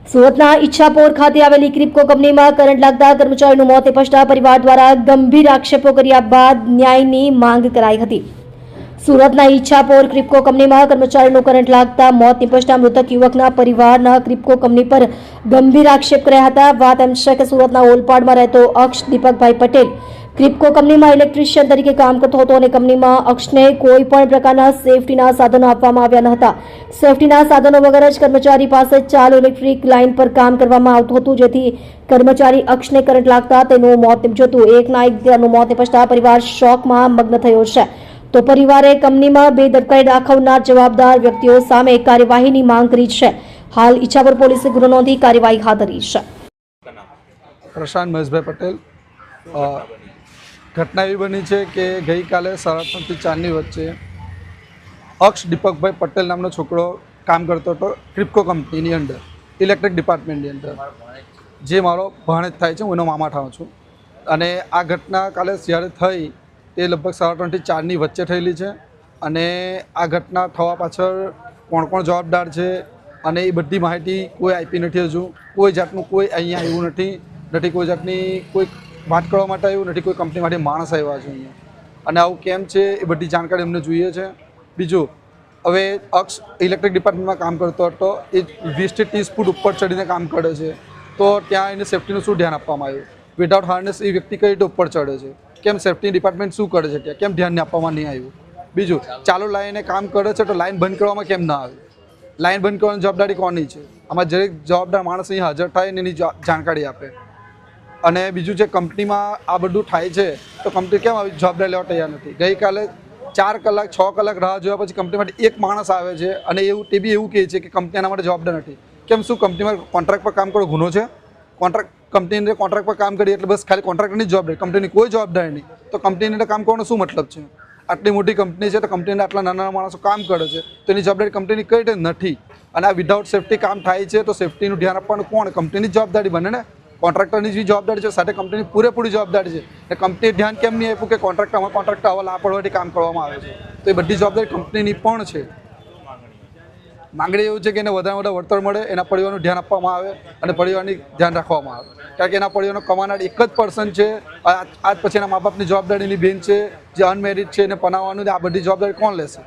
સુરતના ઈચ્છાપોર ખાતે આવેલી ક્રિપ્કો કંપનીમાં કરંટ લાગતા કર્મચારીનું મોત નિપજતા પરિવાર દ્વારા ગંભીર આક્ષેપો કર્યા બાદ ન્યાયની માંગ કરાઈ હતી। સુરતના ઈચ્છાપોર ક્રિપ્કો કંપનીમાં કર્મચારીનું કરંટ લાગતા મોત નિપજતા મૃતક યુવકના પરિવારના ક્રિપ્કો કંપની પર ગંભીર આક્ષેપ કર્યા હતા। વાત એમ છે કે સુરતના ઓલપાડમાં રહેતો અક્ષ દીપકભાઈ પટેલ ક્રિપ્કો કંપનીમાં ઇલેક્ટ્રિશિયન તરીકે કામ કરતો હતો અને કંપનીમાં અક્ષને કોઈ પણ પ્રકારના સેફટીના સાધનો આપવામાં આવ્યા ન હતા। સેફટીના સાધનો વગર જ કર્મચારી પાસે ચાલુ ઇલેક્ટ્રિક લાઇન પર કામ કરવામાં આવતું હતું, જેથી કર્મચારી અક્ષને કરંટ લાગતા તેનું મોત નીપજ્યું હતું। એકના એક દીકરાનું મોત નિપજતા પરિવાર શોકમાં મગ્ન થયો છે। તો પરિવારે કંપનીમાં બેદરકારી દાખવનાર જવાબદાર વ્યક્તિઓ સામે કાર્યવાહીની માંગ કરી છે। હાલ ઈચ્છાપુર પોલીસે ગુનો નોંધી કાર્યવાહી હાથ ધરી છે। પ્રશાંત મહેશભાઈ પટેલ। ઘટના એવી બની છે કે ગઈકાલે 3:30 થી 4ની વચ્ચે અક્ષ દીપકભાઈ પટેલ નામનો છોકરો કામ કરતો હતો ક્રિપ્કો કંપનીની અંદર, ઇલેક્ટ્રિક ડિપાર્ટમેન્ટની અંદર, જે મારો ભાણેજ થાય છે, હું એનો મામા થાઉં છું। અને આ ઘટના કાલે જ્યારે થઈ તે લગભગ 3:30 થી 4ની વચ્ચે થયેલી છે। અને આ ઘટના થવા પાછળ કોણ કોણ જવાબદાર છે અને એ બધી માહિતી કોઈ આપી નથી। હજુ કોઈ જાતનું કોઈ અહીંયા આવ્યું નથી, કોઈ જાતની કોઈ વાત કરવા માટે આવ્યું નથી, કોઈ કંપની માટે માણસ આવ્યા છે અહીંયા। અને આવું કેમ છે એ બધી જાણકારી અમને જોઈએ છે। બીજું, હવે અક્ષ ઇલેક્ટ્રિક ડિપાર્ટમેન્ટમાં કામ કરતો હતો, એ 20 થી 30 ફૂટ ઉપર ચડીને કામ કરે છે, તો ત્યાં એને સેફ્ટીનું શું ધ્યાન આપવામાં આવ્યું? વિધાઉટ હાર્નેસ એ વ્યક્તિ કઈ રીતે ઉપર ચડે છે? કેમ સેફ્ટી ડિપાર્ટમેન્ટ શું કરે છે ત્યાં? કેમ ધ્યાન આપવામાં નહીં આવ્યું? બીજું, ચાલુ લાઈને કામ કરે છે તો લાઈન બંધ કરવામાં કેમ ના આવે? લાઈન બંધ કરવાની જવાબદારી કોની છે? આમાં દરેક જવાબદાર માણસ અહીં હાજર થાય ને એની જાણકારી આપે। અને બીજું, જે કંપનીમાં આ બધું થાય છે તો કંપની કેમ આવી જવાબદારી લેવા તૈયાર નથી? ગઈકાલે 4 કલાક 6 કલાક રાહ જોયા પછી કંપની માટે એક માણસ આવે છે અને તે બી એવું કહે છે કે કંપની આના માટે જવાબદાર નથી। કેમ? શું કંપનીમાં કોન્ટ્રાક્ટ પર કામ કરો ગુનો છે? કંપનીની અંદર કોન્ટ્રાક્ટ પર કામ કરીએ એટલે બસ ખાલી કોન્ટ્રાક્ટરની જ જવાબદારી, કંપનીની કોઈ જવાબદારી નહીં? તો કંપનીની અંદર કામ કરવાનો શું મતલબ છે? આટલી મોટી કંપની છે તો કંપનીના આટલા નાના માણસો કામ કરે છે તો એની જવાબદારી કંપનીની કઈ રીતે નથી? અને આ વિધાઉટ સેફ્ટી કામ થાય છે તો સેફ્ટીનું ધ્યાન આપવાનું કોણ? કંપનીની જવાબદારી બને ને? કોન્ટ્રાક્ટરની જે જવાબદારી છે સાથે કંપનીની પૂરેપૂરી જવાબદારી છે। એટલે કંપનીએ ધ્યાન કેમ નહીં આપ્યું કે કોન્ટ્રાક્ટર આવા લાપરવાહીથી કામ કરવામાં આવે છે? તો એ બધી જવાબદારી કંપનીની પણ છે। માંગણી એવું છે કે એને વધારે વધારે વળતર મળે, એના પરિવારનું ધ્યાન આપવામાં આવે અને પરિવારની ધ્યાન રાખવામાં આવે, કારણ કે એના પરિવારનો કમાનાર એક જ પર્સન છે। આજ પછી એના મા બાપની જવાબદારી એની બેન છે જે અનમેરિડ છે, એને પનાવવાનું, આ બધી જવાબદારી કોણ લેશે?